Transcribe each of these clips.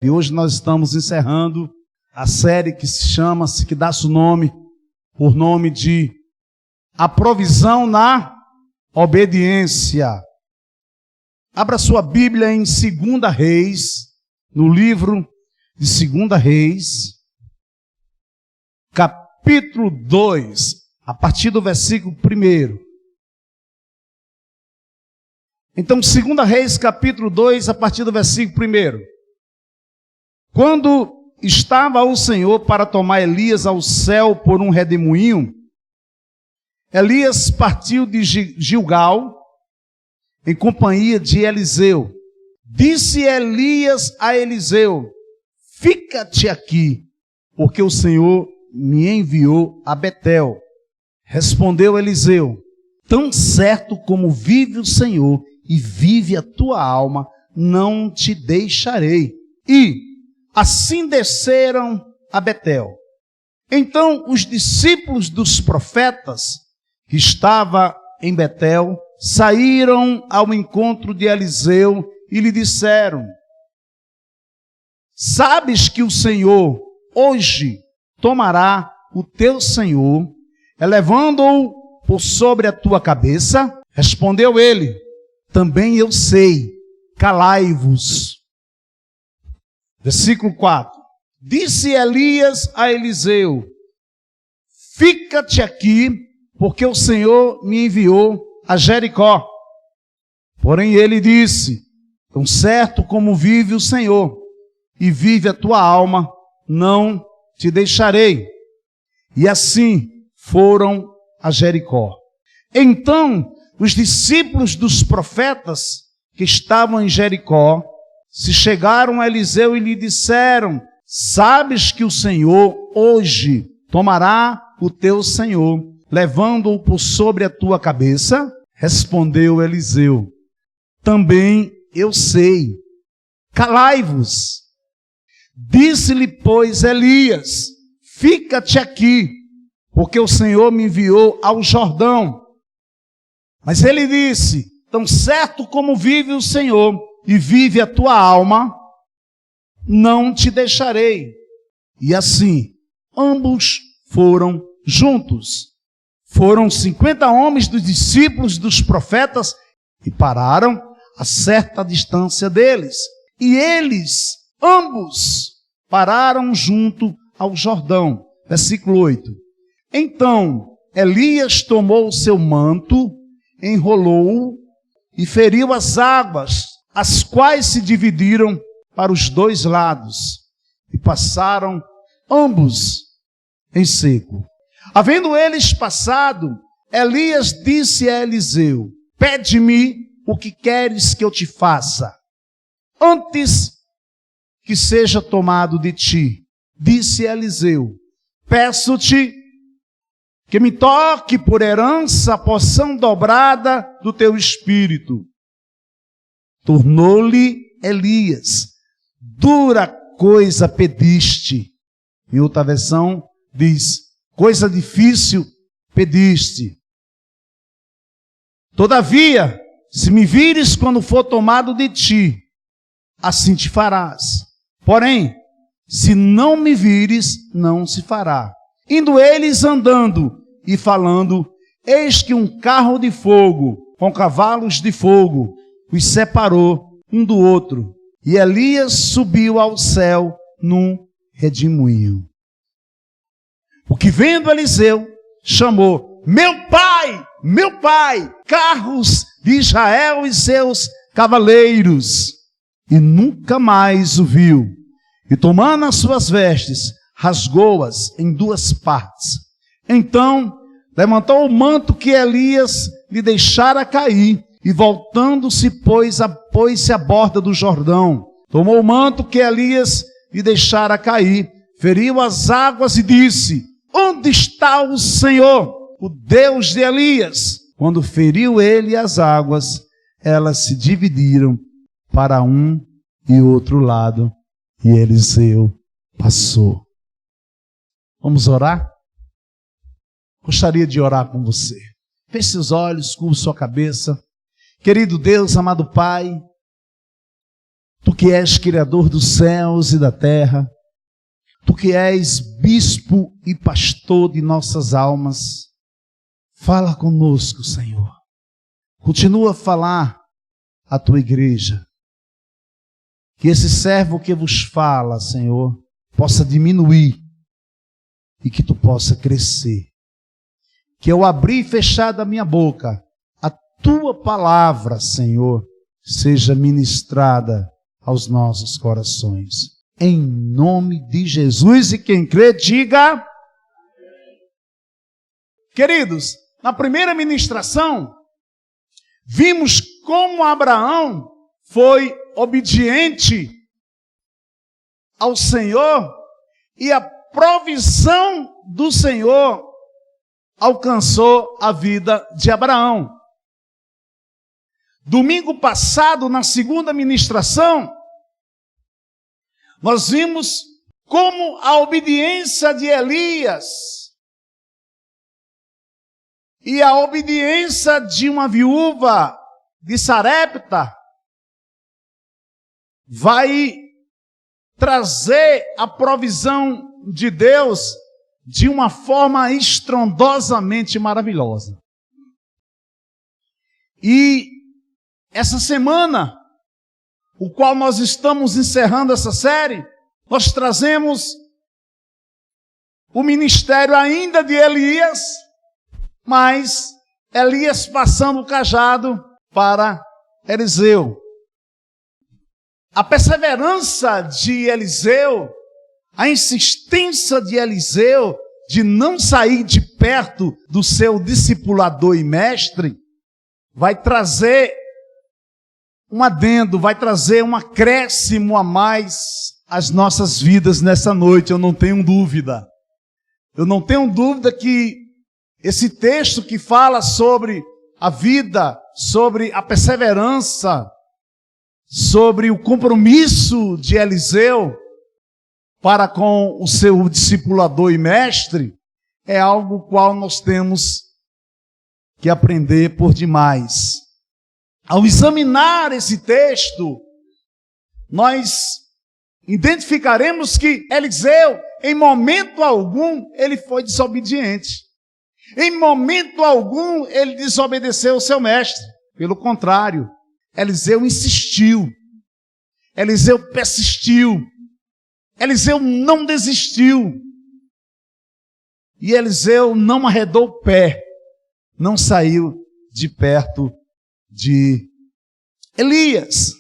E hoje nós estamos encerrando a série que dá-se o nome, por nome de A Provisão na Obediência. Abra sua Bíblia em 2 Reis, no livro de 2 Reis, capítulo 2, a partir do versículo 1. Então, 2 Reis, capítulo 2, a partir do versículo 1. Quando estava o Senhor para tomar Elias ao céu por um redemoinho, Elias partiu de Gilgal em companhia de Eliseu. Disse Elias a Eliseu: fica-te aqui, porque o Senhor me enviou a Betel. Respondeu Eliseu: tão certo como vive o Senhor e vive a tua alma, não te deixarei. E assim desceram a Betel. Então os discípulos dos profetas que estavam em Betel saíram ao encontro de Eliseu e lhe disseram: sabes que o Senhor hoje tomará o teu senhor, elevando-o por sobre a tua cabeça? Respondeu ele: também eu sei, calai-vos. Versículo 4. Disse Elias a Eliseu: fica-te aqui, porque o Senhor me enviou a Jericó. Porém ele disse: tão certo como vive o Senhor e vive a tua alma, não te deixarei. E assim foram a Jericó. Então os discípulos dos profetas que estavam em Jericó se chegaram a Eliseu e lhe disseram: sabes que o Senhor hoje tomará o teu senhor, levando-o por sobre a tua cabeça? Respondeu Eliseu: também eu sei, calai-vos. Disse-lhe, pois, Elias: fica-te aqui, porque o Senhor me enviou ao Jordão. Mas ele disse: tão certo como vive o Senhor e vive a tua alma, não te deixarei. E assim, ambos foram juntos. Foram 50 homens dos discípulos dos profetas e pararam a certa distância deles. E eles, ambos, pararam junto ao Jordão. Versículo 8. Então, Elias tomou o seu manto, enrolou-o e feriu as águas, as quais se dividiram para os dois lados, e passaram ambos em seco. Havendo eles passado, Elias disse a Eliseu: pede-me o que queres que eu te faça, antes que seja tomado de ti. Disse Eliseu: peço-te que me toque por herança a porção dobrada do teu espírito. Tornou-lhe Elias: dura coisa pediste. Em outra versão diz: coisa difícil pediste. Todavia, se me vires quando for tomado de ti, assim te farás. Porém, se não me vires, não se fará. Indo eles andando e falando, eis que um carro de fogo, com cavalos de fogo, os separou um do outro. E Elias subiu ao céu num redemoinho. O que vendo Eliseu, chamou: meu pai, carros de Israel e seus cavaleiros. E nunca mais o viu. E tomando as suas vestes, rasgou-as em duas partes. Então levantou o manto que Elias lhe deixara cair, e voltando-se, pôs-se à borda do Jordão. Tomou o manto que Elias lhe deixara cair, feriu as águas e disse: onde está o Senhor, o Deus de Elias? Quando feriu ele as águas, elas se dividiram para um e outro lado, e Eliseu passou. Vamos orar? Gostaria de orar com você. Feche seus olhos, curva sua cabeça. Querido Deus, amado Pai, Tu que és Criador dos céus e da terra, Tu que és bispo e pastor de nossas almas, fala conosco, Senhor. Continua a falar à Tua igreja. Que esse servo que vos fala, Senhor, possa diminuir e que Tu possa crescer. Que eu abrir e fechar da minha boca, a Tua palavra, Senhor, seja ministrada aos nossos corações. Em nome de Jesus, e quem crê, diga. Queridos, na primeira ministração, vimos como Abraão foi obediente ao Senhor e a provisão do Senhor alcançou a vida de Abraão. Domingo passado, na segunda ministração, nós vimos como a obediência de Elias e a obediência de uma viúva de Sarepta vai trazer a provisão de Deus de uma forma estrondosamente maravilhosa. E essa semana, o qual nós estamos encerrando essa série, nós trazemos o ministério ainda de Elias, mas Elias passando o cajado para Eliseu. A perseverança de Eliseu, a insistência de Eliseu de não sair de perto do seu discipulador e mestre, vai trazer um adendo, vai trazer um acréscimo a mais às nossas vidas nessa noite, eu não tenho dúvida. Eu não tenho dúvida que esse texto que fala sobre a vida, sobre a perseverança, sobre o compromisso de Eliseu para com o seu discipulador e mestre, é algo qual nós temos que aprender por demais. Ao examinar esse texto, nós identificaremos que Eliseu, em momento algum, ele foi desobediente. Em momento algum, ele desobedeceu o seu mestre. Pelo contrário, Eliseu insistiu. Eliseu persistiu. Eliseu não desistiu. E Eliseu não arredou o pé. Não saiu de perto de Elias.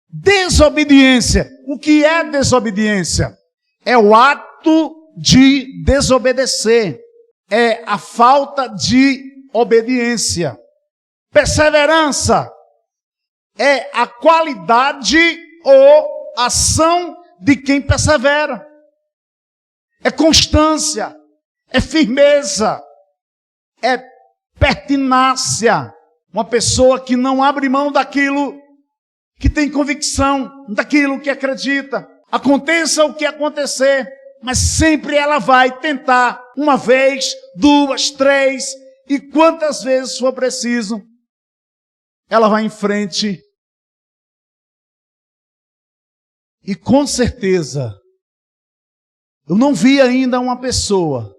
Desobediência. O que é desobediência? É o ato de desobedecer. É a falta de obediência. Perseverança é a qualidade ou ação de quem persevera. É constância, é firmeza, é pertinácia. Uma pessoa que não abre mão daquilo que tem convicção, daquilo que acredita. Aconteça o que acontecer, mas sempre ela vai tentar, uma vez, duas, três, e quantas vezes for preciso, ela vai em frente. E com certeza, eu não vi ainda uma pessoa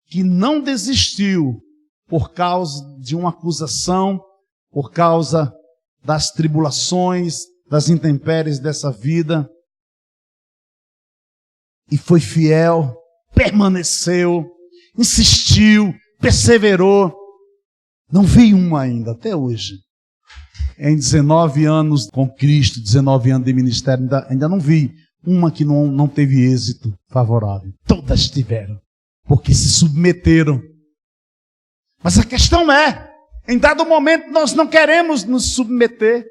que não desistiu por causa de uma acusação, por causa das tribulações, das intempéries dessa vida, e foi fiel, permaneceu, insistiu, perseverou. Não vi uma ainda, até hoje. Em 19 anos com Cristo, 19 anos de ministério, ainda não vi uma que não teve êxito favorável. Todas tiveram, porque se submeteram. Mas a questão é, em dado momento nós não queremos nos submeter.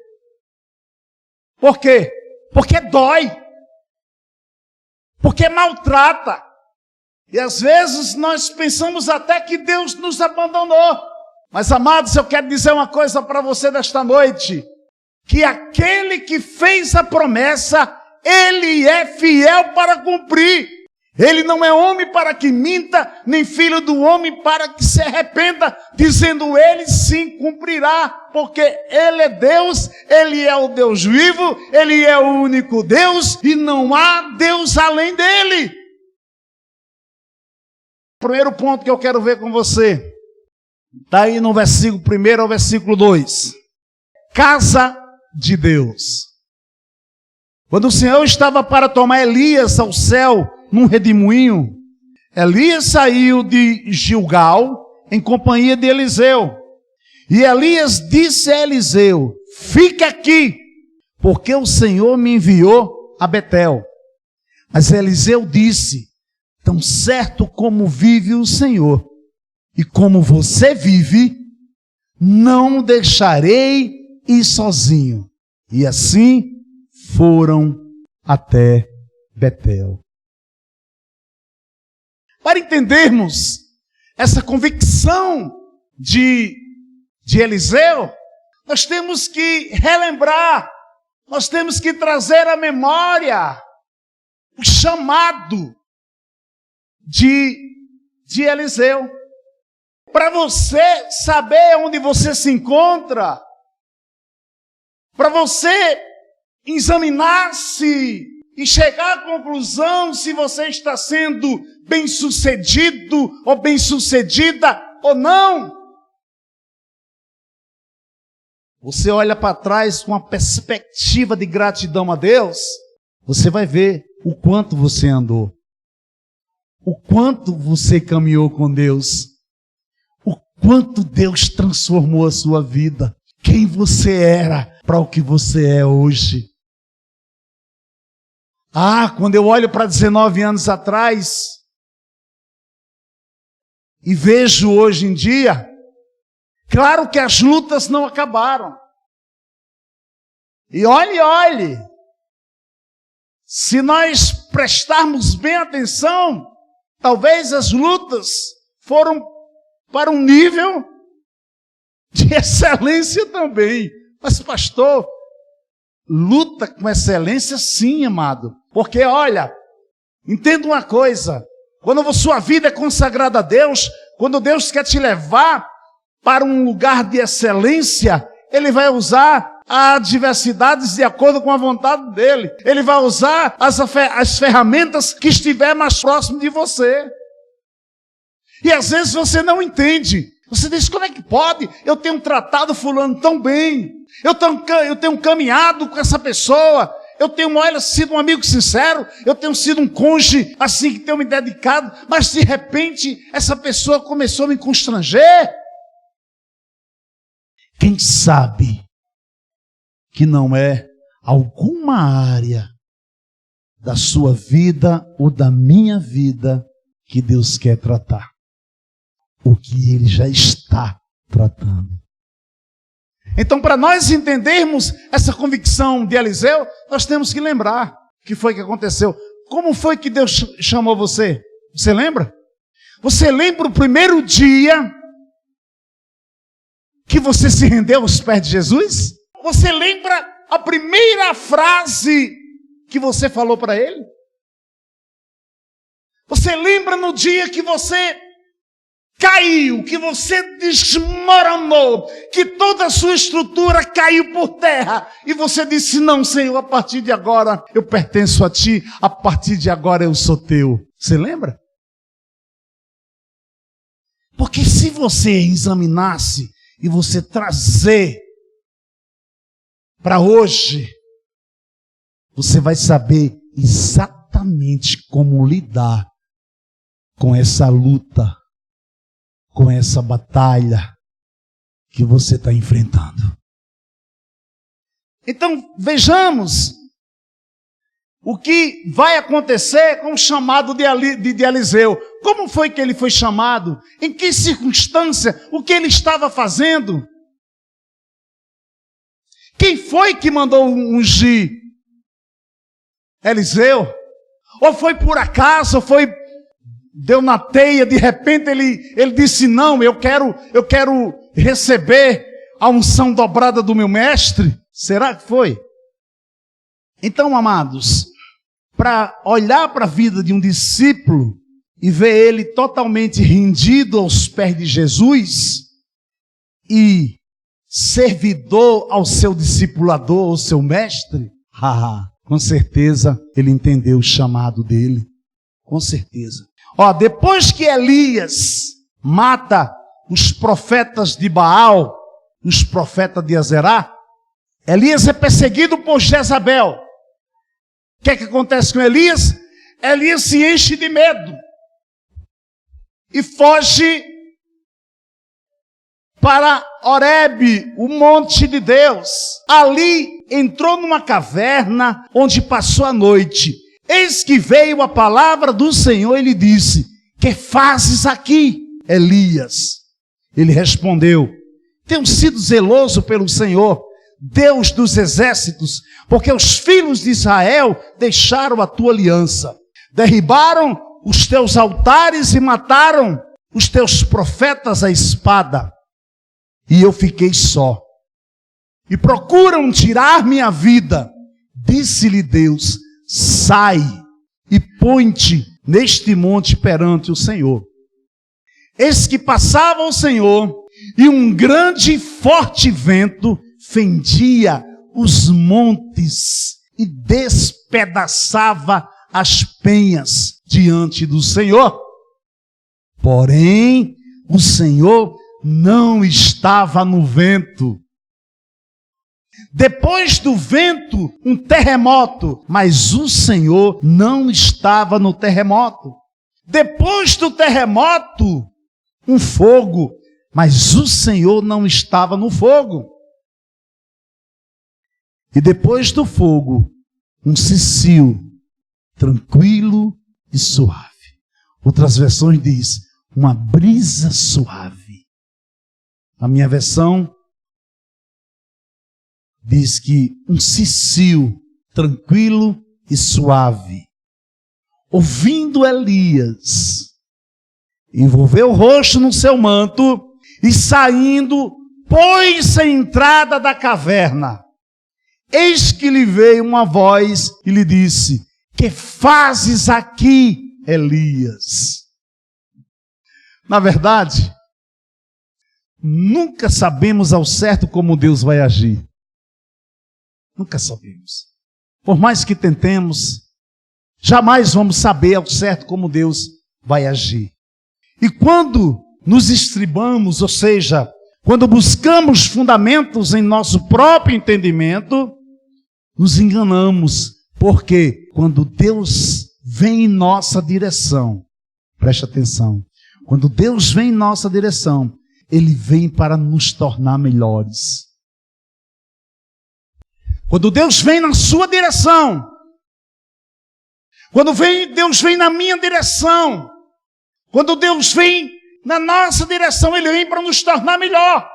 Por quê? Porque dói. Porque maltrata. E às vezes nós pensamos até que Deus nos abandonou. Mas, amados, eu quero dizer uma coisa para você nesta noite. Que aquele que fez a promessa, ele é fiel para cumprir. Ele não é homem para que minta, nem filho do homem para que se arrependa, dizendo ele sim cumprirá, porque ele é Deus, ele é o Deus vivo, ele é o único Deus e não há Deus além dele. Primeiro ponto que eu quero ver com você, está aí no versículo 1 ao versículo 2. Casa de Deus. Quando o Senhor estava para tomar Elias ao céu, num redemoinho, Elias saiu de Gilgal em companhia de Eliseu. E Elias disse a Eliseu: fica aqui, porque o Senhor me enviou a Betel. Mas Eliseu disse: tão certo como vive o Senhor, e como você vive, não deixarei ir sozinho. E assim foram até Betel. Para entendermos essa convicção de Eliseu, nós temos que relembrar, nós temos que trazer à memória o chamado de Eliseu. Para você saber onde você se encontra, para você examinar-se e chegar à conclusão se você está sendo bem-sucedido ou bem-sucedida ou não. Você olha para trás com uma perspectiva de gratidão a Deus, você vai ver o quanto você andou, o quanto você caminhou com Deus, o quanto Deus transformou a sua vida, quem você era para o que você é hoje. Quando eu olho para 19 anos atrás e vejo hoje em dia, claro que as lutas não acabaram. E olhe, se nós prestarmos bem atenção, talvez as lutas foram para um nível de excelência também. Mas pastor, luta com excelência sim, amado. Porque olha, entenda uma coisa, quando a sua vida é consagrada a Deus, quando Deus quer te levar para um lugar de excelência, Ele vai usar as adversidades de acordo com a vontade dEle. Ele vai usar as ferramentas que estiver mais próximo de você. E às vezes você não entende. Você diz, como é que pode? Eu tenho tratado fulano tão bem. Eu tenho caminhado com essa pessoa. Eu tenho, sido um amigo sincero. Eu tenho sido um cônjuge assim que tenho me dedicado. Mas de repente, essa pessoa começou a me constranger. Quem sabe que não é alguma área da sua vida ou da minha vida que Deus quer tratar. O que Ele já está tratando. Então, para nós entendermos essa convicção de Eliseu, nós temos que lembrar o que foi que aconteceu. Como foi que Deus chamou você? Você lembra? Você lembra o primeiro dia que você se rendeu aos pés de Jesus? Você lembra a primeira frase que você falou para Ele? Você lembra no dia que você caiu, que você desmoronou, que toda a sua estrutura caiu por terra, e você disse, não, Senhor, a partir de agora eu pertenço a Ti, a partir de agora eu sou Teu. Você lembra? Porque se você examinasse e você trazer para hoje, você vai saber exatamente como lidar com essa luta, com essa batalha que você está enfrentando. Então, vejamos o que vai acontecer com o chamado de Eliseu. Como foi que ele foi chamado? Em que circunstância? O que ele estava fazendo? Quem foi que mandou ungir Eliseu? Ou foi por acaso, ou foi... deu na teia, de repente ele disse, não, eu quero receber a unção dobrada do meu mestre. Será que foi? Então, amados, para olhar para a vida de um discípulo e ver ele totalmente rendido aos pés de Jesus e servidor ao seu discipulador, ao seu mestre, com certeza ele entendeu o chamado dele. Com certeza. Depois que Elias mata os profetas de Baal, os profetas de Azerá, Elias é perseguido por Jezabel. O que é que acontece com Elias? Elias se enche de medo e foge para Horebe, o monte de Deus. Ali entrou numa caverna onde passou a noite. Eis que veio a palavra do Senhor e lhe disse: que fazes aqui, Elias? Ele respondeu: tenho sido zeloso pelo Senhor, Deus dos exércitos, porque os filhos de Israel deixaram a tua aliança, derribaram os teus altares e mataram os teus profetas à espada. E eu fiquei só. E procuram tirar minha vida. Disse-lhe Deus: sai e põe-te neste monte perante o Senhor. Eis que passava o Senhor, e um grande e forte vento fendia os montes e despedaçava as penhas diante do Senhor. Porém, o Senhor não estava no vento. Depois do vento, um terremoto, mas o Senhor não estava no terremoto. Depois do terremoto, um fogo, mas o Senhor não estava no fogo. E depois do fogo, um cicio, tranquilo e suave. Outras versões diz, uma brisa suave. A minha versão diz que um cicio, tranquilo e suave. Ouvindo Elias, envolveu o rosto no seu manto e saindo, pôs a entrada da caverna. Eis que lhe veio uma voz e lhe disse: que fazes aqui, Elias? Na verdade, nunca sabemos ao certo como Deus vai agir. Nunca sabemos. Por mais que tentemos, jamais vamos saber ao certo como Deus vai agir. E quando nos estribamos, ou seja, quando buscamos fundamentos em nosso próprio entendimento, nos enganamos. Porque quando Deus vem em nossa direção, preste atenção, quando Deus vem em nossa direção, Ele vem para nos tornar melhores. Quando Deus vem na sua direção, quando Deus vem na minha direção, quando Deus vem na nossa direção, Ele vem para nos tornar melhor.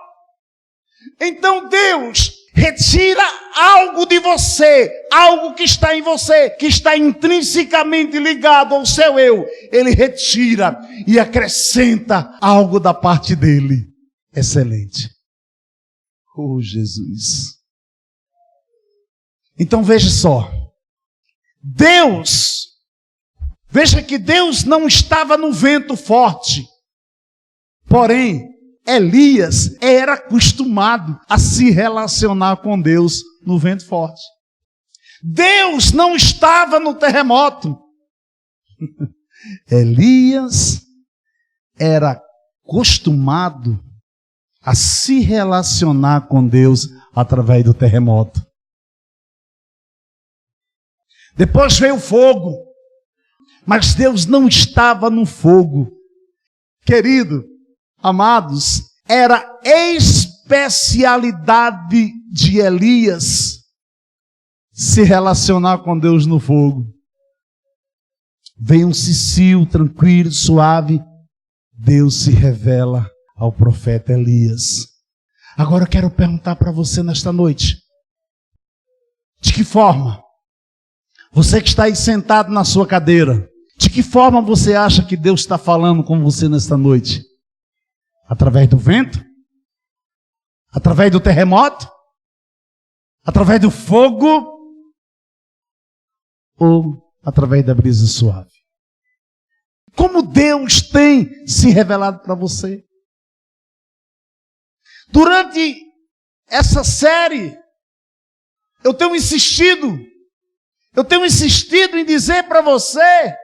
Então Deus retira algo de você, algo que está em você, que está intrinsecamente ligado ao seu eu. Ele retira e acrescenta algo da parte dele. Excelente. Oh, Jesus. Então veja só. Veja que Deus não estava no vento forte. Porém, Elias era acostumado a se relacionar com Deus no vento forte. Deus não estava no terremoto. Elias era acostumado a se relacionar com Deus através do terremoto. Depois veio o fogo, mas Deus não estava no fogo. Querido, amados, era especialidade de Elias se relacionar com Deus no fogo. Veio um cicio tranquilo, suave. Deus se revela ao profeta Elias. Agora eu quero perguntar para você nesta noite. De que forma? Você que está aí sentado na sua cadeira, de que forma você acha que Deus está falando com você nesta noite? Através do vento? Através do terremoto? Através do fogo? Ou através da brisa suave. Como Deus tem se revelado para você. Durante essa série, eu tenho insistido em dizer para você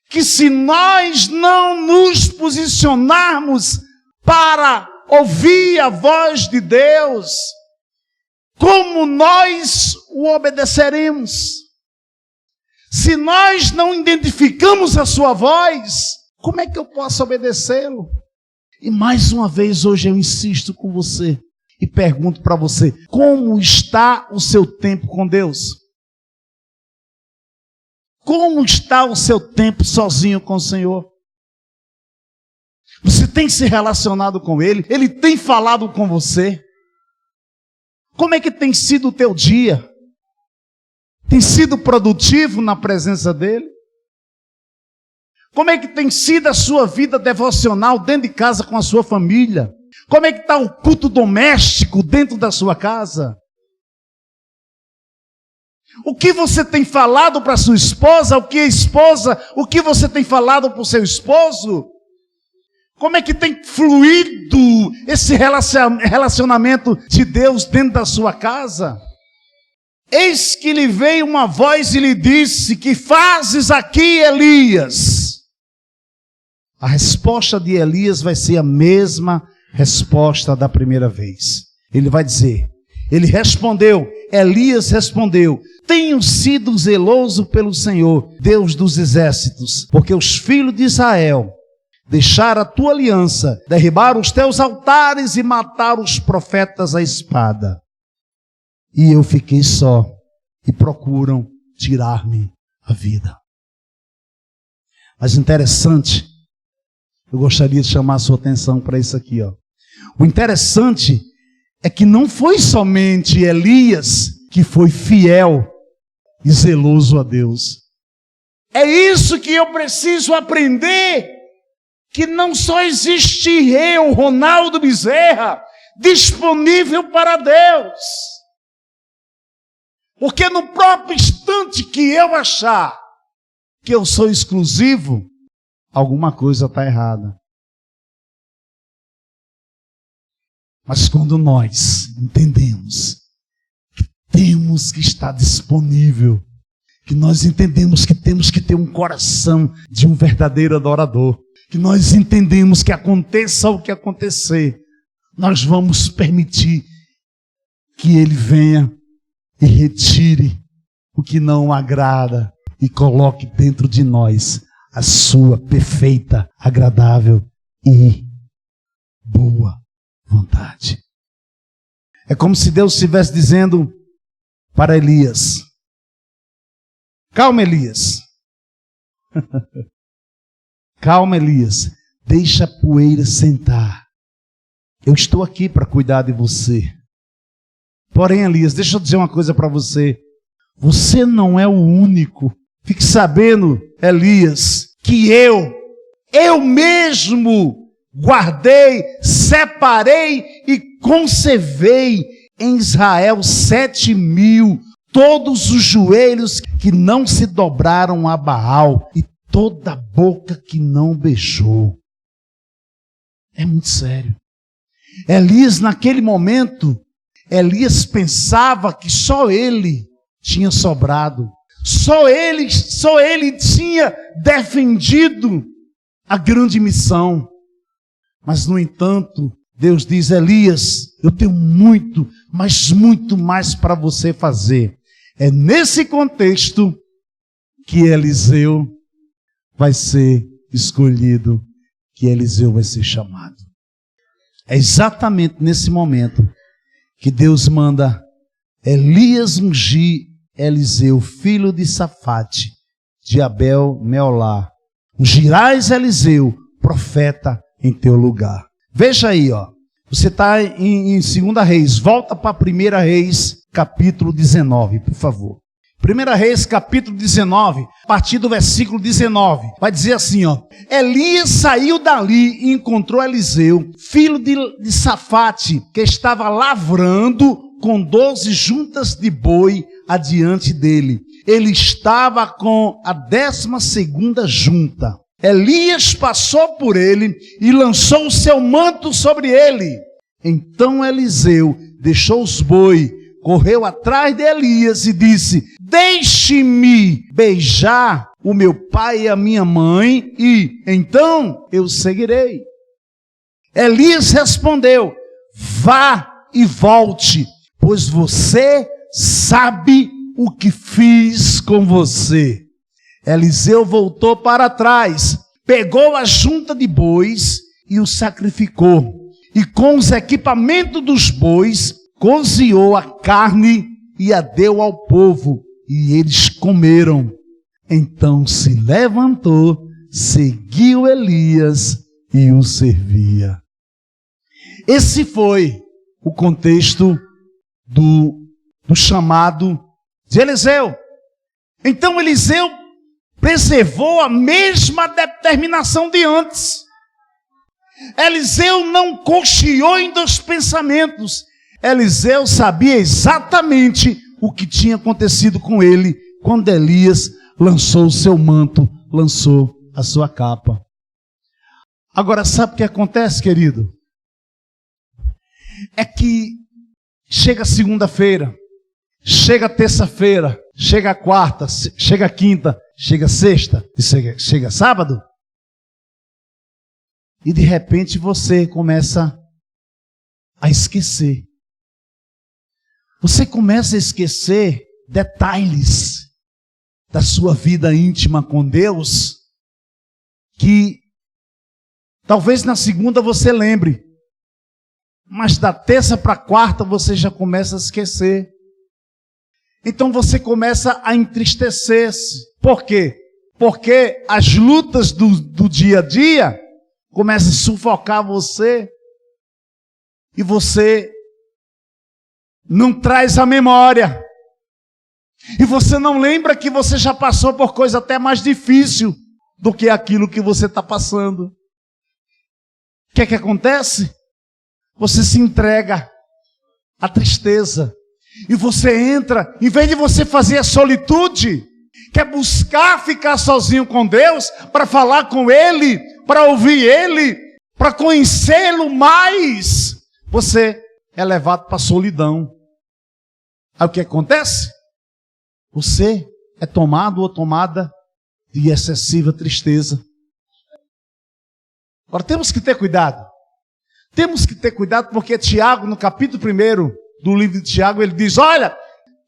que se nós não nos posicionarmos para ouvir a voz de Deus, como nós o obedeceremos? Se nós não identificamos a sua voz, como é que eu posso obedecê-lo? E mais uma vez hoje eu insisto com você e pergunto para você, como está o seu tempo com Deus? Como está o seu tempo sozinho com o Senhor? Você tem se relacionado com Ele? Ele tem falado com você? Como é que tem sido o teu dia? Tem sido produtivo na presença dEle? Como é que tem sido a sua vida devocional dentro de casa com a sua família? Como é que está o culto doméstico dentro da sua casa? O que você tem falado para sua esposa? O que você tem falado para o seu esposo? Como é que tem fluído esse relacionamento de Deus dentro da sua casa? Eis que lhe veio uma voz e lhe disse, que fazes aqui, Elias? A resposta de Elias vai ser a mesma resposta da primeira vez. Ele vai dizer, Elias respondeu, tenho sido zeloso pelo Senhor, Deus dos exércitos, porque os filhos de Israel deixaram a tua aliança, derribaram os teus altares e mataram os profetas à espada. E eu fiquei só, e procuram tirar-me a vida. Mas interessante, eu gostaria de chamar a sua atenção para isso aqui, ó. O interessante é que não foi somente Elias que foi fiel e zeloso a Deus. É isso que eu preciso aprender, que não só existe eu, Ronaldo Bezerra, disponível para Deus. Porque no próprio instante que eu achar que eu sou exclusivo, alguma coisa está errada. Mas quando nós entendemos que temos que estar disponível, que nós entendemos que temos que ter um coração de um verdadeiro adorador, que nós entendemos que aconteça o que acontecer, nós vamos permitir que Ele venha e retire o que não agrada e coloque dentro de nós a sua perfeita, agradável e boa vontade. É como se Deus estivesse dizendo para Elias, calma, Elias. Calma, Elias. Deixa a poeira sentar. Eu estou aqui para cuidar de você. Porém, Elias, deixa eu dizer uma coisa para você. Você não é o único. Fique sabendo, Elias, que eu mesmo guardei, separei e conservei em Israel 7.000, todos os joelhos que não se dobraram a Baal e toda a boca que não beijou. É muito sério. Elias, naquele momento, Elias pensava que só ele tinha sobrado. Só ele tinha defendido a grande missão. Mas, no entanto, Deus diz, Elias, eu tenho muito, mas muito mais para você fazer. É nesse contexto que Eliseu vai ser escolhido, que Eliseu vai ser chamado. É exatamente nesse momento que Deus manda Elias ungir Eliseu, filho de Safate, de Abel-Meolá. Ungirás Eliseu, profeta, em teu lugar. Veja aí, ó. Você está em 2 Reis. Volta para 1 Reis, capítulo 19, por favor. 1 Reis, capítulo 19, a partir do versículo 19. Vai dizer assim, ó. Elias saiu dali e encontrou Eliseu, filho de Safate, que estava lavrando com 12 juntas de boi adiante dele. ele estava com a 12ª junta. Elias passou por ele e lançou o seu manto sobre ele. Então Eliseu deixou os bois, correu atrás de Elias e disse: deixe-me beijar o meu pai e a minha mãe, e então eu seguirei. Elias respondeu: vá e volte, pois você sabe o que fiz com você. Eliseu voltou para trás, pegou a junta de bois e o sacrificou. E com os equipamentos dos bois, cozinhou a carne e a deu ao povo. E eles comeram. Então se levantou, seguiu Elias e o servia. Esse foi o contexto do chamado de Eliseu. Então Eliseu preservou a mesma determinação de antes. Eliseu não cocheou em dois pensamentos. Eliseu sabia exatamente o que tinha acontecido com ele quando Elias lançou o seu manto, lançou a sua capa. Agora, sabe o que acontece, querido? É que chega segunda-feira, chega terça-feira, chega quarta, chega quinta, chega sexta e chega sábado. E de repente você começa a esquecer. Você começa a esquecer detalhes da sua vida íntima com Deus, que talvez na segunda você lembre, mas da terça para a quarta você já começa a esquecer. Então você começa a entristecer-se. Por quê? Porque as lutas do dia a dia começam a sufocar você, e você não traz a memória, e você não lembra que você já passou por coisa até mais difícil do que aquilo que você está passando. O que é que acontece? Você se entrega à tristeza, e você entra, em vez de você fazer a solitude, quer buscar ficar sozinho com Deus, para falar com Ele, para ouvir Ele, para conhecê-lo mais, você é levado para a solidão. Aí o que acontece? Você é tomado ou tomada de excessiva tristeza. Agora temos que ter cuidado. Temos que ter cuidado porque Tiago, no capítulo 1 do livro de Tiago, ele diz: olha,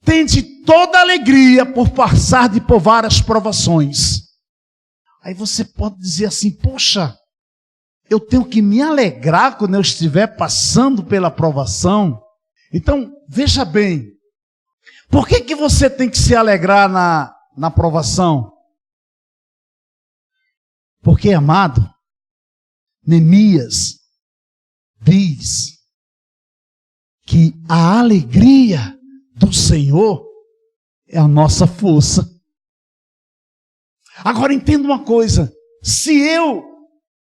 tende toda alegria por passar por várias provações. Aí você pode dizer assim: poxa, eu tenho que me alegrar quando eu estiver passando pela provação. Então, veja bem, por que você tem que se alegrar na provação? Porque, amado, Neemias diz que a alegria do Senhor é a nossa força. Agora entenda uma coisa: se eu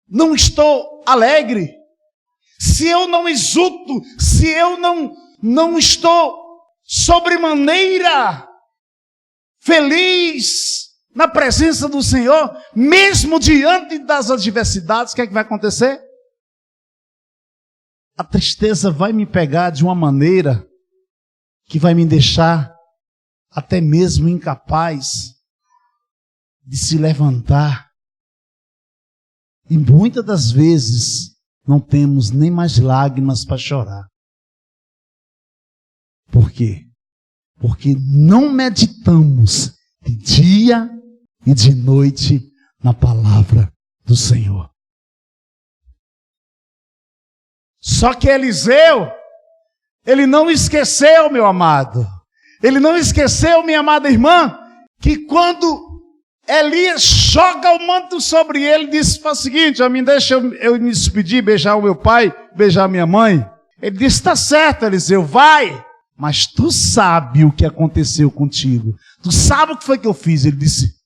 não estou alegre, se eu não exulto, se eu não estou sobremaneira feliz na presença do Senhor, mesmo diante das adversidades, o que é que vai acontecer? A tristeza vai me pegar de uma maneira que vai me deixar até mesmo incapaz de se levantar. E muitas das vezes não temos nem mais lágrimas para chorar. Por quê? Porque não meditamos de dia e de noite na palavra do Senhor. Só que Eliseu, ele não esqueceu, meu amado. Ele não esqueceu, minha amada irmã, que quando Elias joga o manto sobre ele, disse: faz o seguinte, deixa eu me despedir, beijar o meu pai, beijar a minha mãe. Ele disse: está certo, Eliseu, vai. Mas tu sabe o que aconteceu contigo. Tu sabe o que foi que eu fiz. Ele disse: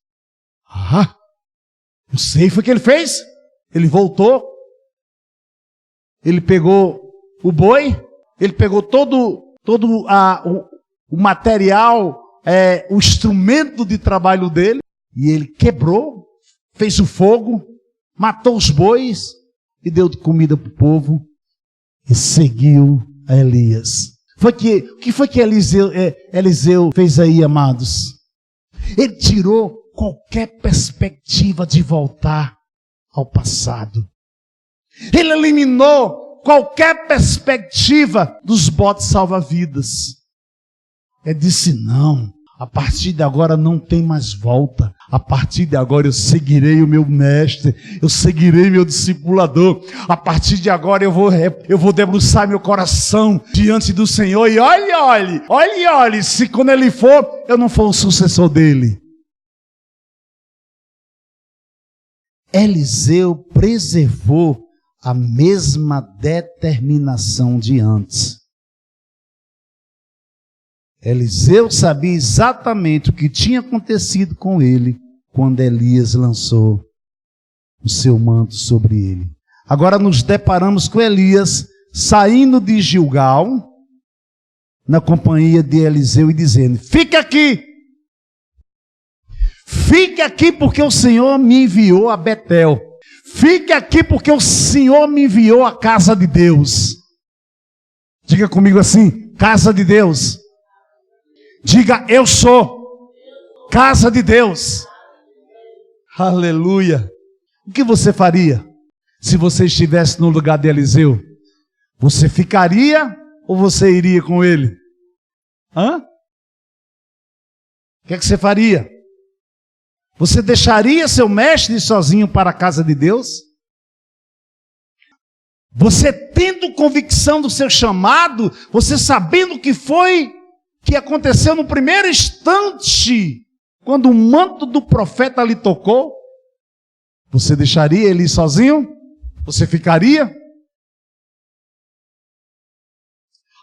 eu sei o que ele fez. Ele voltou. Ele pegou o boi. Ele pegou todo o material, o instrumento de trabalho dele, e ele quebrou, fez o fogo, matou os bois e deu comida para o povo e seguiu a Elias. O que foi que Eliseu fez aí, amados? Ele tirou qualquer perspectiva de voltar ao passado. Ele eliminou qualquer perspectiva dos botes salva-vidas. Ele disse, não, a partir de agora não tem mais volta. A partir de agora eu seguirei o meu mestre, eu seguirei meu discipulador. A partir de agora eu vou debruçar meu coração diante do Senhor. E olhe, se quando ele for, eu não for o sucessor dele. Eliseu preservou a mesma determinação de antes. Eliseu sabia exatamente o que tinha acontecido com ele quando Elias lançou o seu manto sobre ele. Agora nos deparamos com Elias saindo de Gilgal, na companhia de Eliseu, e dizendo, fica aqui porque o Senhor me enviou a Betel. Fica aqui porque o Senhor me enviou à casa de Deus. Diga comigo assim, casa de Deus. Diga, eu sou casa de Deus. Aleluia. O que você faria se você estivesse no lugar de Eliseu? Você ficaria ou você iria com ele? O que é que você faria? Você deixaria seu mestre sozinho para a casa de Deus? Você tendo convicção do seu chamado, você sabendo o que foi que aconteceu no primeiro instante, quando o manto do profeta lhe tocou, você deixaria ele sozinho? Você ficaria?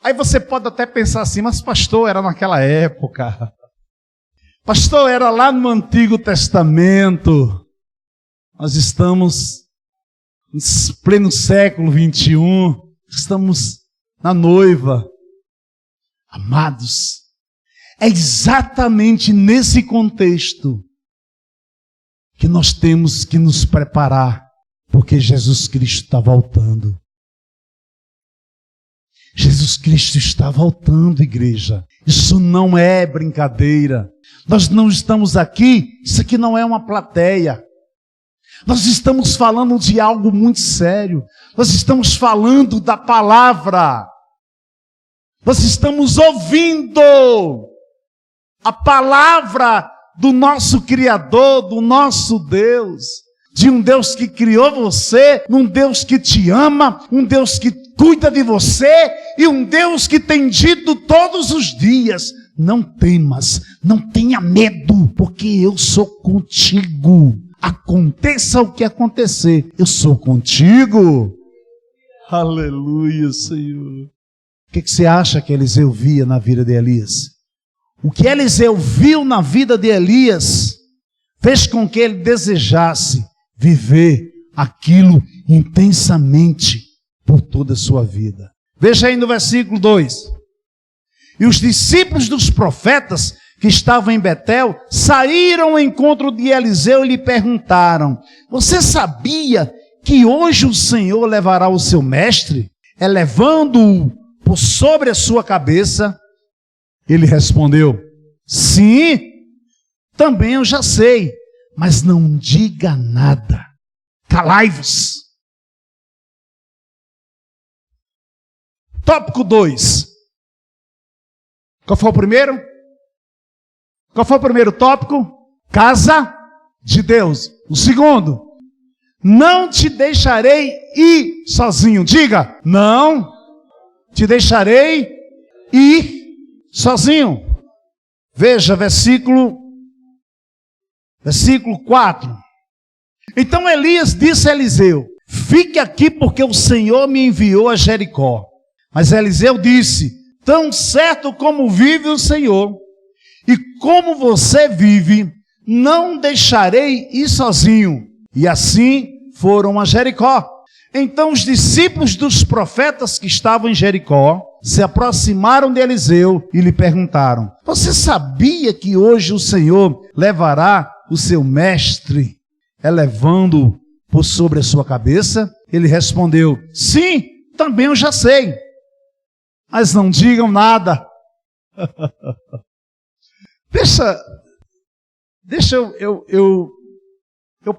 Aí você pode até pensar assim, mas pastor, era naquela época. Pastor, era lá no Antigo Testamento. Nós estamos em pleno século 21, estamos na noiva. Amados, é exatamente nesse contexto que nós temos que nos preparar, porque Jesus Cristo está voltando. Jesus Cristo está voltando, igreja. Isso não é brincadeira. Nós não estamos aqui, isso aqui não é uma plateia. Nós estamos falando de algo muito sério. Nós estamos falando da palavra. Nós estamos ouvindo a palavra do nosso Criador, do nosso Deus, de um Deus que criou você, um Deus que te ama, um Deus que cuida de você e um Deus que tem dito todos os dias, não temas, não tenha medo, porque eu sou contigo. Aconteça o que acontecer, eu sou contigo. Aleluia, Senhor. O que você acha que Eliseu via na vida de Elias? O que Eliseu viu na vida de Elias fez com que ele desejasse viver aquilo intensamente por toda a sua vida. Veja aí no versículo 2. E os discípulos dos profetas que estavam em Betel saíram ao encontro de Eliseu e lhe perguntaram: você sabia que hoje o Senhor levará o seu mestre, elevando-o por sobre a sua cabeça? Ele respondeu: sim, também eu já sei, mas não diga nada. Calai-vos. Tópico 2. Qual foi o primeiro? Qual foi o primeiro tópico? Casa de Deus. O segundo: não te deixarei ir sozinho. Diga, não te deixarei ir sozinho. Veja, versículo 4. Então Elias disse a Eliseu: fique aqui porque o Senhor me enviou a Jericó. Mas Eliseu disse: tão certo como vive o Senhor, e como você vive, não deixarei ir sozinho. E assim foram a Jericó. Então os discípulos dos profetas que estavam em Jericó se aproximaram de Eliseu e lhe perguntaram: você sabia que hoje o Senhor levará o seu mestre, elevando-o por sobre a sua cabeça? Ele respondeu: sim, também eu já sei, mas não digam nada. Deixa eu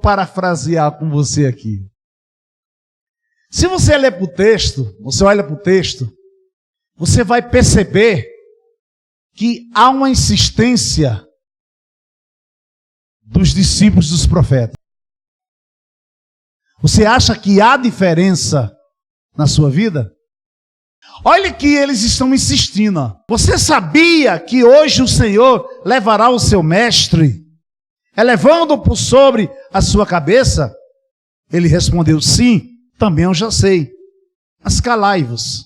parafrasear com você aqui. Se você olha para o texto, você vai perceber que há uma insistência dos discípulos dos profetas. Você acha que há diferença na sua vida? Olha que eles estão insistindo. Você sabia que hoje o Senhor levará o seu mestre, elevando-o por sobre a sua cabeça? Ele respondeu: sim, também eu já sei, mas calai-vos.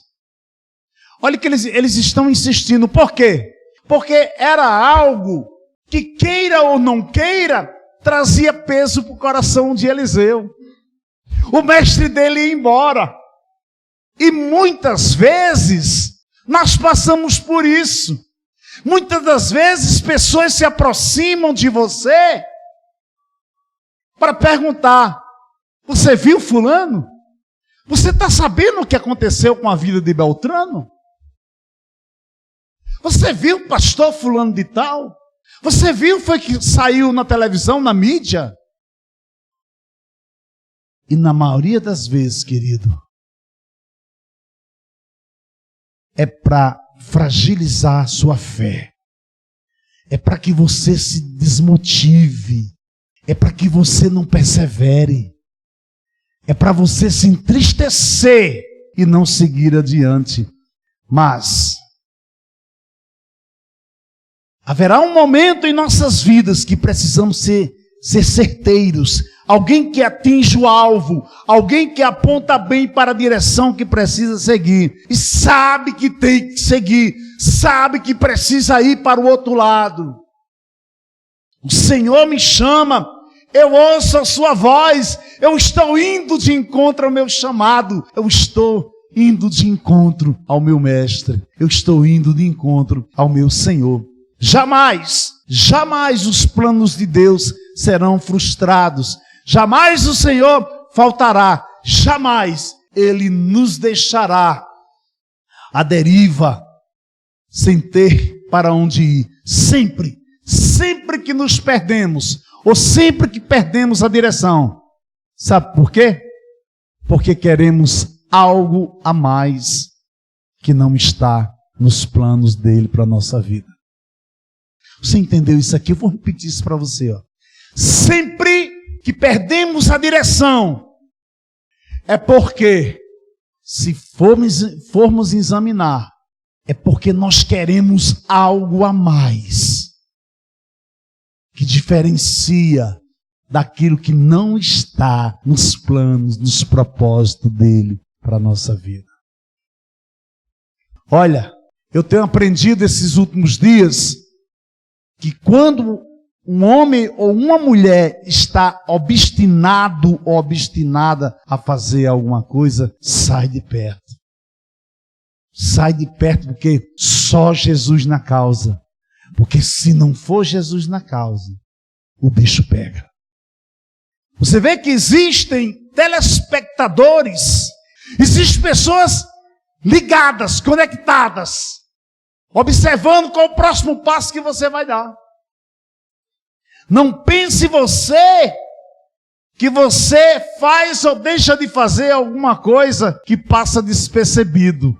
Olha que eles estão insistindo. Por quê? Porque era algo que, queira ou não queira, trazia peso para o coração de Eliseu. O mestre dele ia embora. E muitas vezes nós passamos por isso. Muitas das vezes pessoas se aproximam de você para perguntar: você viu fulano? Você está sabendo o que aconteceu com a vida de Beltrano? Você viu o pastor fulano de tal? Você viu foi que saiu na televisão, na mídia? E na maioria das vezes, querido, é para fragilizar a sua fé. É para que você se desmotive. É para que você não persevere. É para você se entristecer e não seguir adiante. Mas haverá um momento em nossas vidas que precisamos ser certeiros. Alguém que atinge o alvo, alguém que aponta bem para a direção que precisa seguir, e sabe que tem que seguir, sabe que precisa ir para o outro lado. O Senhor me chama, eu ouço a sua voz, eu estou indo de encontro ao meu chamado, eu estou indo de encontro ao meu mestre, eu estou indo de encontro ao meu Senhor. Jamais os planos de Deus serão frustrados. Jamais o Senhor faltará. Jamais Ele nos deixará à deriva, sem ter para onde ir. Sempre que nos perdemos, ou sempre que perdemos a direção. Sabe por quê? Porque queremos algo a mais que não está nos planos dele para a nossa vida. Você entendeu isso aqui? Eu vou repetir isso para você. Ó. Sempre que perdemos a direção, é porque, se formos examinar, é porque nós queremos algo a mais, que diferencia daquilo que não está nos planos, nos propósitos dele para a nossa vida. Olha, eu tenho aprendido esses últimos dias que quando um homem ou uma mulher está obstinado ou obstinada a fazer alguma coisa, sai de perto. Sai de perto, porque só Jesus na causa. Porque se não for Jesus na causa, o bicho pega. Você vê que existem telespectadores, existem pessoas ligadas, conectadas, observando qual o próximo passo que você vai dar. Não pense você que você faz ou deixa de fazer alguma coisa que passa despercebido.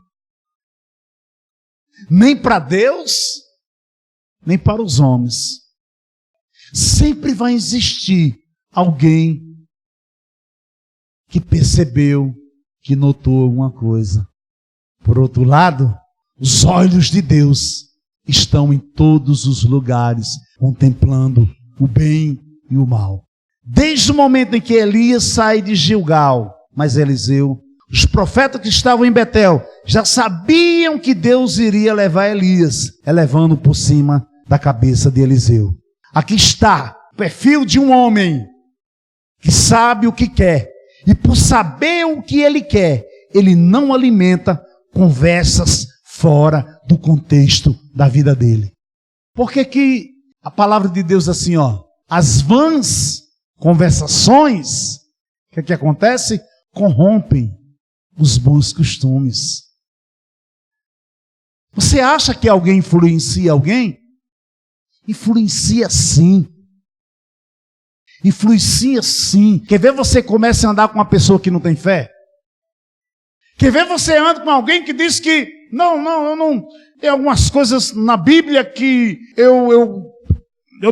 Nem para Deus, nem para os homens. Sempre vai existir alguém que percebeu, que notou alguma coisa. Por outro lado, os olhos de Deus estão em todos os lugares, contemplando o bem e o mal. Desde o momento em que Elias sai de Gilgal, mas Eliseu, os profetas que estavam em Betel, já sabiam que Deus iria levar Elias, elevando por cima da cabeça de Eliseu. Aqui está o perfil de um homem que sabe o que quer, e por saber o que ele quer, ele não alimenta conversas fora do contexto da vida dele. Por que a palavra de Deus assim, as vãs conversações, o que acontece? Corrompem os bons costumes. Você acha que alguém influencia alguém? Influencia sim. Influencia sim. Quer ver você comece a andar com uma pessoa que não tem fé? Quer ver você anda com alguém que diz que eu não tem algumas coisas na Bíblia que eu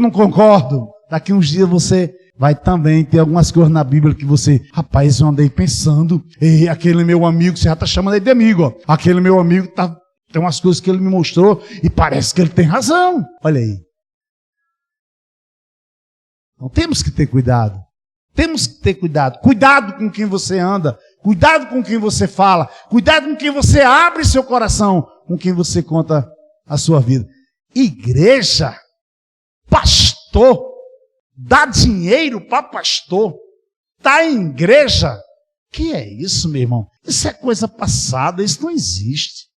não concordo. Daqui uns dias você vai também ter algumas coisas na Bíblia que você, rapaz, eu andei pensando, e aquele meu amigo, você já está chamando ele de amigo, aquele meu amigo tem umas coisas que ele me mostrou e parece que ele tem razão. Olha aí. Então temos que ter cuidado. Temos que ter cuidado. Cuidado com quem você anda. Cuidado com quem você fala. Cuidado com quem você abre seu coração. Com quem você conta a sua vida. Igreja, pastor, dá dinheiro para pastor, tá em igreja. Que é isso, meu irmão? Isso é coisa passada, isso não existe.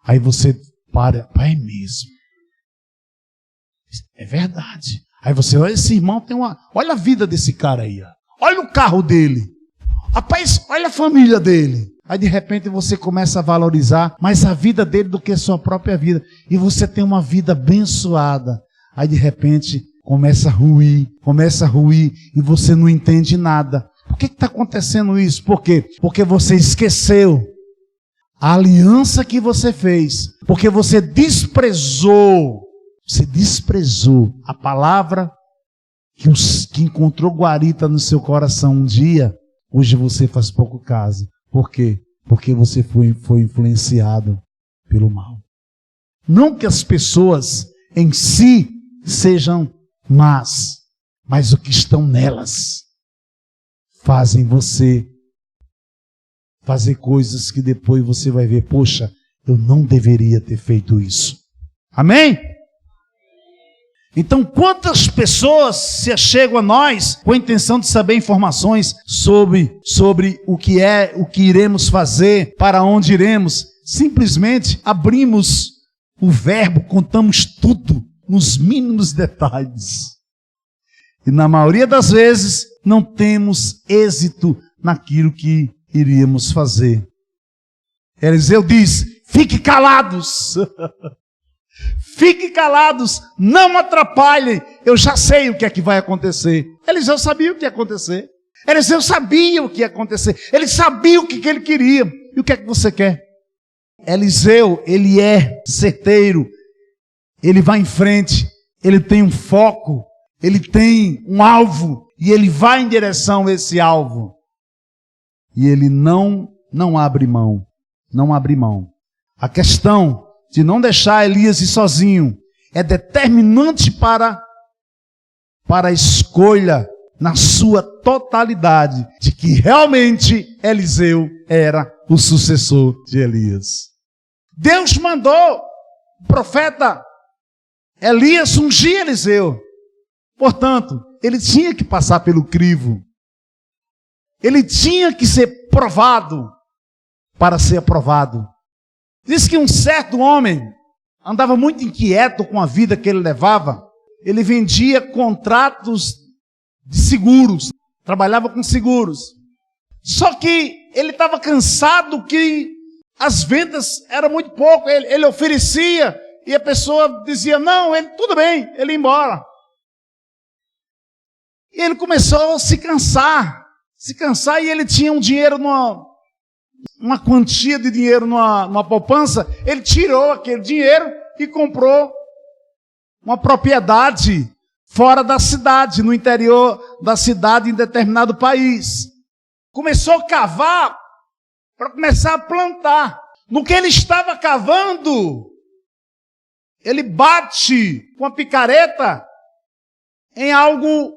Aí você para, é mesmo. É verdade. Aí você olha, esse irmão tem olha a vida desse cara aí, olha o carro dele. Rapaz, olha a família dele. Aí de repente você começa a valorizar mais a vida dele do que a sua própria vida. E você tem uma vida abençoada. Aí de repente começa a ruir e você não entende nada. Por que está acontecendo isso? Por quê? Porque você esqueceu a aliança que você fez. Porque você desprezou a palavra que encontrou guarita no seu coração um dia. Hoje você faz pouco caso. Por quê? Porque você foi influenciado pelo mal. Não que as pessoas em si sejam más, mas o que estão nelas fazem você fazer coisas que depois você vai ver, poxa, eu não deveria ter feito isso. Amém? Então, quantas pessoas se achegam a nós com a intenção de saber informações sobre o que iremos fazer, para onde iremos? Simplesmente abrimos o verbo, contamos tudo nos mínimos detalhes. E na maioria das vezes não temos êxito naquilo que iríamos fazer. Eliseu diz: fique calados. Fiquem calados, não atrapalhem, eu já sei o que é que vai acontecer. Eliseu sabia o que ia acontecer. Eliseu sabia o que ia acontecer. Ele sabia o que ele queria. E o que é que você quer? Eliseu, ele é certeiro. Ele vai em frente. Ele tem um foco. Ele tem um alvo. E ele vai em direção a esse alvo. E ele não abre mão. Não abre mão. A questão de não deixar Elias ir sozinho é determinante para a escolha na sua totalidade de que realmente Eliseu era o sucessor de Elias. Deus mandou o profeta Elias ungir Eliseu. Portanto, ele tinha que passar pelo crivo. Ele tinha que ser provado para ser aprovado. Diz que um certo homem andava muito inquieto com a vida que ele levava. Ele vendia contratos de seguros, trabalhava com seguros. Só que ele estava cansado que as vendas eram muito pouco. Ele oferecia e a pessoa dizia, não, tudo bem, ele ia embora. E ele começou a se cansar e ele tinha um dinheiro uma quantia de dinheiro numa poupança. Ele tirou aquele dinheiro e comprou uma propriedade fora da cidade, no interior da cidade, em determinado país. Começou a cavar para começar a plantar. No que ele estava cavando, ele bate com a picareta em algo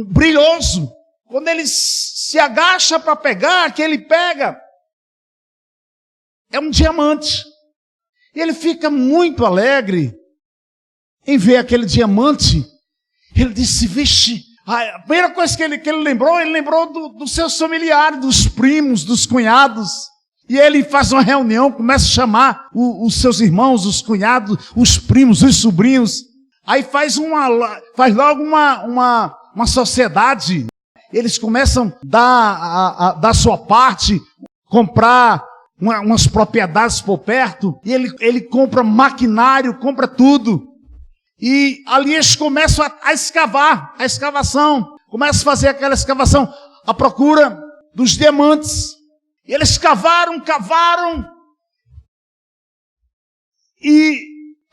brilhoso. Quando ele se agacha para pegar, que ele pega, é um diamante. E ele fica muito alegre em ver aquele diamante. Ele disse, vixe, a primeira coisa que ele lembrou dos seus familiares, dos primos, dos cunhados. E ele faz uma reunião, começa a chamar os seus irmãos, os cunhados, os primos, os sobrinhos. Aí faz logo uma sociedade. Eles começam a dar sua parte, comprar umas propriedades por perto. E ele compra maquinário, compra tudo. E ali eles começam a escavar, a escavação. Começam a fazer aquela escavação, à procura dos diamantes. E eles cavaram. E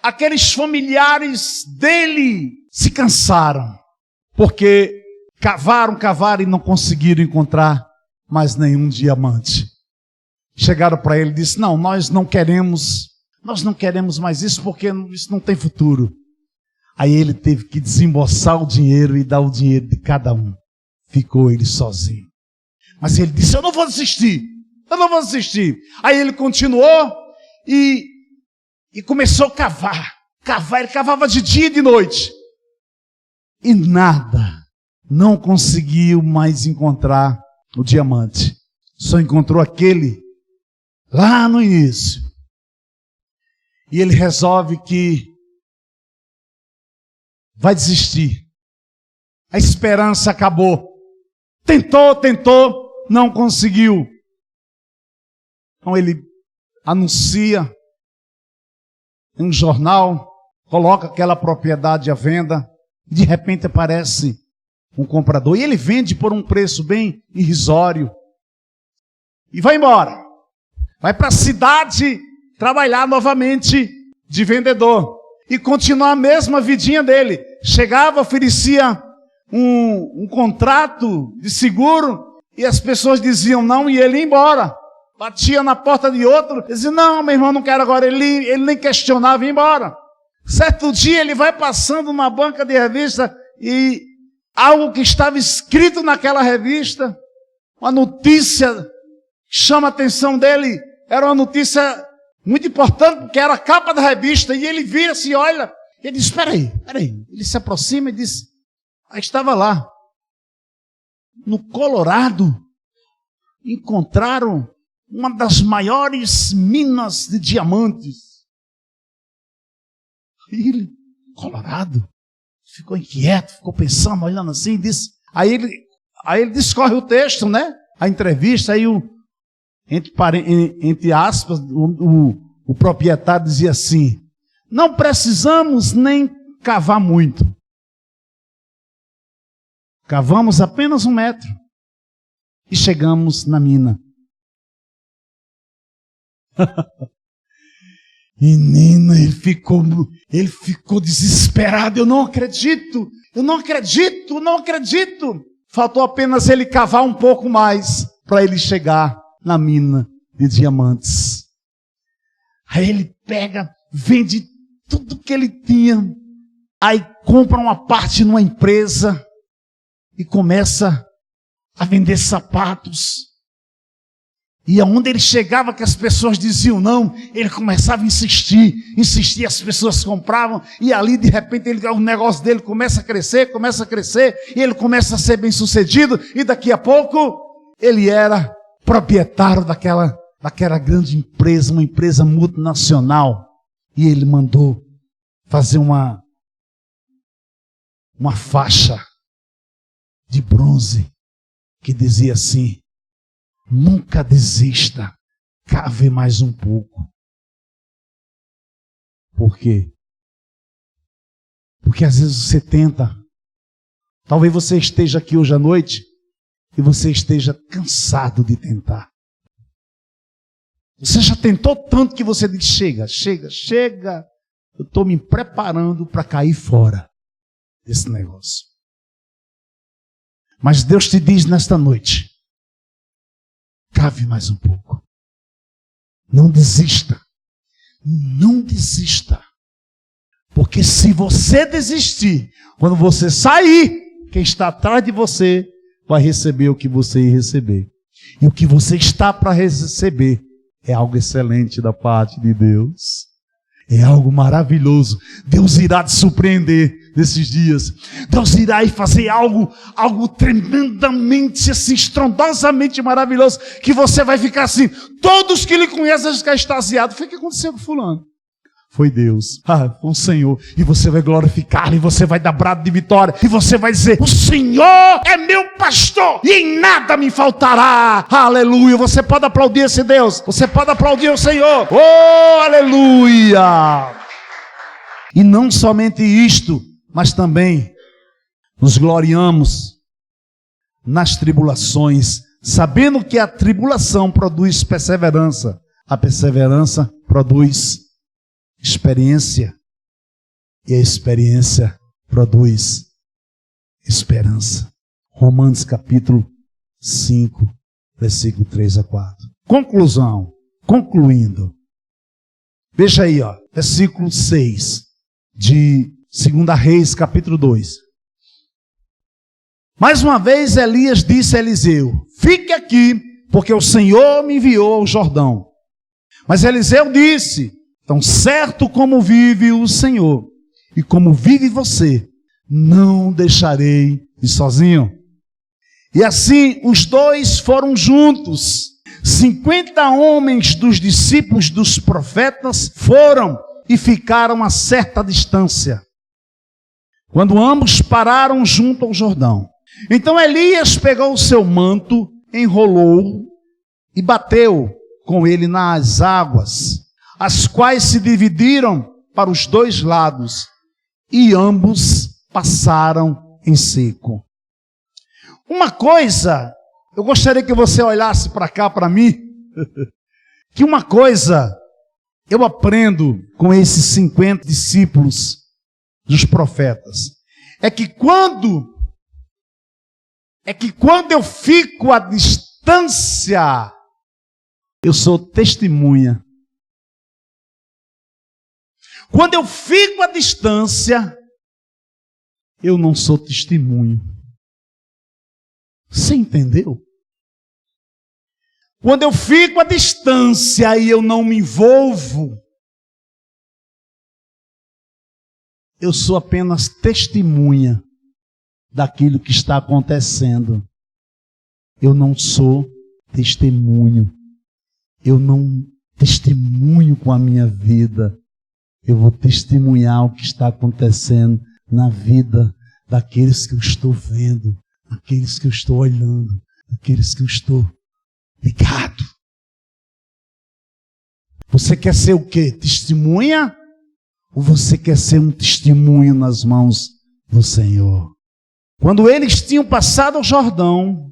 aqueles familiares dele se cansaram. Porque cavaram e não conseguiram encontrar mais nenhum diamante. Chegaram para ele e disseram: não, nós não queremos mais isso porque isso não tem futuro. Aí ele teve que desembolsar o dinheiro e dar o dinheiro de cada um. Ficou ele sozinho. Mas ele disse: eu não vou desistir. Aí ele continuou e começou a cavar. Ele cavava de dia e de noite. E nada. Não conseguiu mais encontrar o diamante. Só encontrou aquele lá no início. E ele resolve que vai desistir. A esperança acabou. Tentou, não conseguiu. Então ele anuncia em um jornal, coloca aquela propriedade à venda, e de repente aparece um comprador. E ele vende por um preço bem irrisório. E vai embora. Vai para a cidade trabalhar novamente de vendedor. E continua a mesma vidinha dele. Chegava, oferecia um contrato de seguro, e as pessoas diziam não, e ele ia embora. Batia na porta de outro, dizia: não, meu irmão, não quero agora. Ele nem questionava, ia embora. Certo dia ele vai passando numa banca de revista e algo que estava escrito naquela revista, uma notícia chama a atenção dele. Era uma notícia muito importante, porque era a capa da revista, e ele vira-se e olha. Ele diz: espera aí. Ele se aproxima e diz: aí estava lá, no Colorado, encontraram uma das maiores minas de diamantes. E ele, Colorado, ficou inquieto, ficou pensando, olhando assim, disse. Aí ele discorre o texto, né? A entrevista, aí entre aspas, o proprietário dizia assim: não precisamos nem cavar muito. Cavamos apenas 1 metro e chegamos na mina. Menina, ele ficou desesperado. Eu não acredito. Faltou apenas ele cavar um pouco mais para ele chegar na mina de diamantes. Aí ele pega, vende tudo que ele tinha, aí compra uma parte numa empresa e começa a vender sapatos. E aonde ele chegava que as pessoas diziam não, ele começava a insistir, as pessoas compravam, e ali de repente o negócio dele começa a crescer, e ele começa a ser bem sucedido, e daqui a pouco ele era proprietário daquela grande empresa, uma empresa multinacional, e ele mandou fazer uma faixa de bronze que dizia assim: nunca desista, cave mais um pouco. Por quê? Porque às vezes você tenta, talvez você esteja aqui hoje à noite e você esteja cansado de tentar. Você já tentou tanto que você diz: chega, eu estou me preparando para cair fora desse negócio. Mas Deus te diz nesta noite: cave mais um pouco. Não desista. Porque se você desistir, quando você sair, quem está atrás de você vai receber o que você ia receber. E o que você está para receber é algo excelente da parte de Deus. É algo maravilhoso. Deus irá te surpreender nesses dias. Deus irá fazer algo tremendamente, assim, estrondosamente maravilhoso, que você vai ficar assim, todos que lhe conhecem vão ficar extasiados. Foi o que aconteceu com fulano. Foi Deus, foi o Senhor. E você vai glorificar, e você vai dar brado de vitória, e você vai dizer, o Senhor é meu pastor, e em nada me faltará. Aleluia. Você pode aplaudir esse Deus, você pode aplaudir o Senhor. Oh, aleluia. E não somente isto, mas também nos gloriamos nas tribulações, sabendo que a tribulação produz perseverança, a perseverança produz experiência, e a experiência produz esperança. Romanos capítulo 5, versículo 3 a 4. Concluindo. Veja aí, versículo 6 de 2 Reis, capítulo 2. Mais uma vez Elias disse a Eliseu, fique aqui, porque o Senhor me enviou ao Jordão. Mas Eliseu disse, tão certo como vive o Senhor, e como vive você, não deixarei ir sozinho. E assim os dois foram juntos. 50 homens dos discípulos dos profetas foram e ficaram a certa distância, quando ambos pararam junto ao Jordão. Então Elias pegou o seu manto, enrolou e bateu com ele nas águas, as quais se dividiram para os dois lados, e ambos passaram em seco. Uma coisa, eu gostaria que você olhasse para cá, para mim, que uma coisa eu aprendo com esses 50 discípulos dos profetas, é que quando eu fico à distância, eu sou testemunha. Quando eu fico à distância, eu não sou testemunho. Você entendeu? Quando eu fico à distância e eu não me envolvo, eu sou apenas testemunha daquilo que está acontecendo. Eu não sou testemunho. Eu não testemunho com a minha vida. Eu vou testemunhar o que está acontecendo na vida daqueles que eu estou vendo, daqueles que eu estou olhando, daqueles que eu estou ligado. Você quer ser o quê? Testemunha? Ou você quer ser um testemunho nas mãos do Senhor? Quando eles tinham passado o Jordão,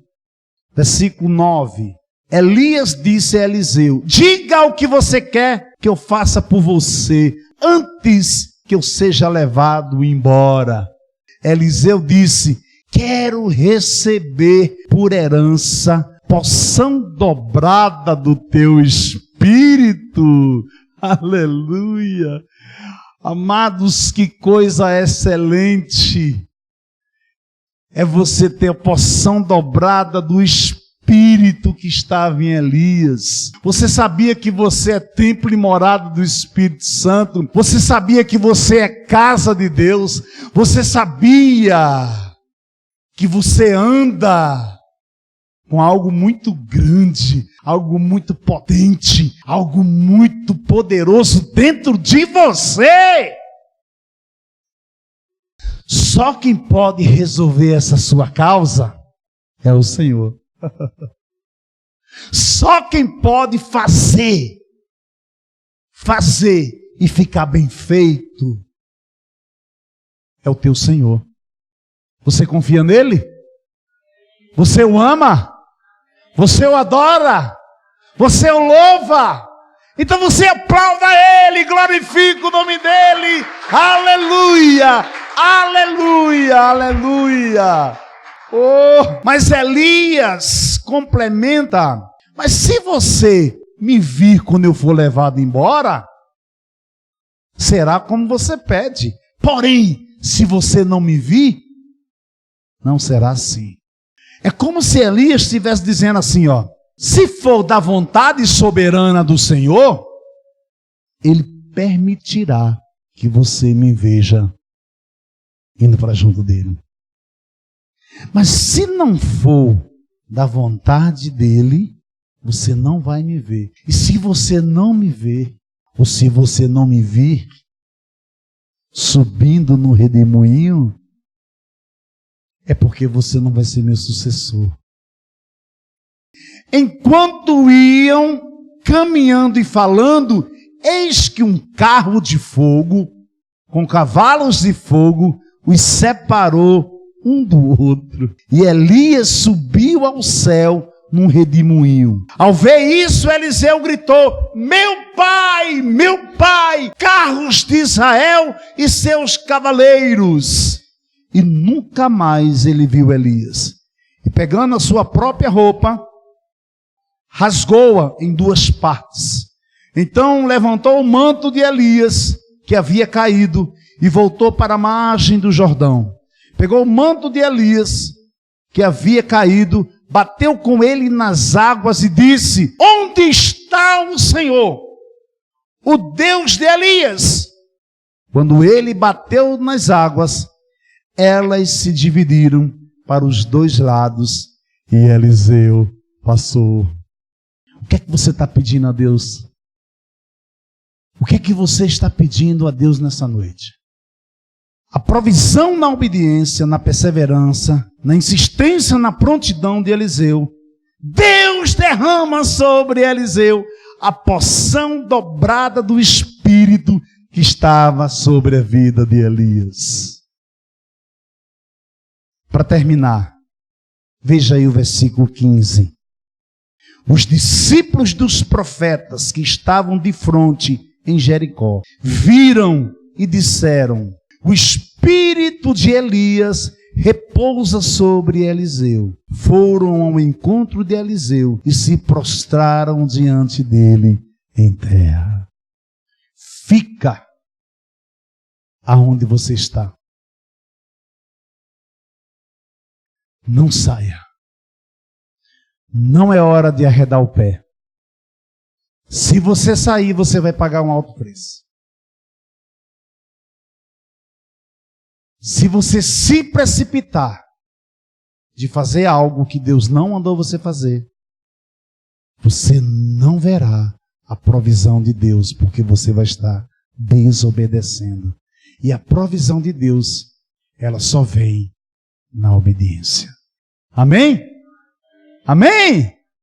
versículo 9, Elias disse a Eliseu, diga o que você quer que eu faça por você, antes que eu seja levado embora. Eliseu disse, quero receber por herança porção dobrada do teu espírito. Aleluia! Amados, que coisa excelente é você ter a porção dobrada do Espírito que estava em Elias. Você sabia que você é templo e morada do Espírito Santo? Você sabia que você é casa de Deus? Você sabia que você anda com algo muito grande, algo muito potente, algo muito poderoso dentro de você? Só quem pode resolver essa sua causa é o Senhor. Só quem pode fazer e ficar bem feito é o teu Senhor. Você confia nele? Você o ama? Você o adora? Você o louva? Então você aplauda ele, glorifica o nome dele. Aleluia! Aleluia! Aleluia! Oh, mas Elias complementa, mas se você me vir quando eu for levado embora, será como você pede. Porém, se você não me vir, não será assim. É como se Elias estivesse dizendo assim, se for da vontade soberana do Senhor, ele permitirá que você me veja indo para junto dele. Mas se não for da vontade dele, você não vai me ver. E se você não me ver, ou se você não me vir subindo no redemoinho, é porque você não vai ser meu sucessor. Enquanto iam caminhando e falando, eis que um carro de fogo, com cavalos de fogo, os separou um do outro. E Elias subiu ao céu num redemoinho. Ao ver isso, Eliseu gritou: meu pai, carros de Israel e seus cavaleiros. E nunca mais ele viu Elias. E pegando a sua própria roupa, rasgou-a em duas partes. Então levantou o manto de Elias, que havia caído, e voltou para a margem do Jordão. Pegou o manto de Elias, que havia caído, bateu com ele nas águas e disse: onde está o Senhor, o Deus de Elias? Quando ele bateu nas águas, elas se dividiram para os dois lados e Eliseu passou. O que é que você está pedindo a Deus? O que é que você está pedindo a Deus nessa noite? A provisão na obediência, na perseverança, na insistência, na prontidão de Eliseu. Deus derrama sobre Eliseu a porção dobrada do Espírito que estava sobre a vida de Elias. Para terminar, veja aí o versículo 15. Os discípulos dos profetas que estavam de frente em Jericó viram e disseram: o espírito de Elias repousa sobre Eliseu. Foram ao encontro de Eliseu e se prostraram diante dele em terra. Fica aonde você está. Não saia. Não é hora de arredar o pé. Se você sair, você vai pagar um alto preço. Se você se precipitar de fazer algo que Deus não mandou você fazer, você não verá a provisão de Deus, porque você vai estar desobedecendo. E a provisão de Deus, ela só vem na obediência. Amém? Amém?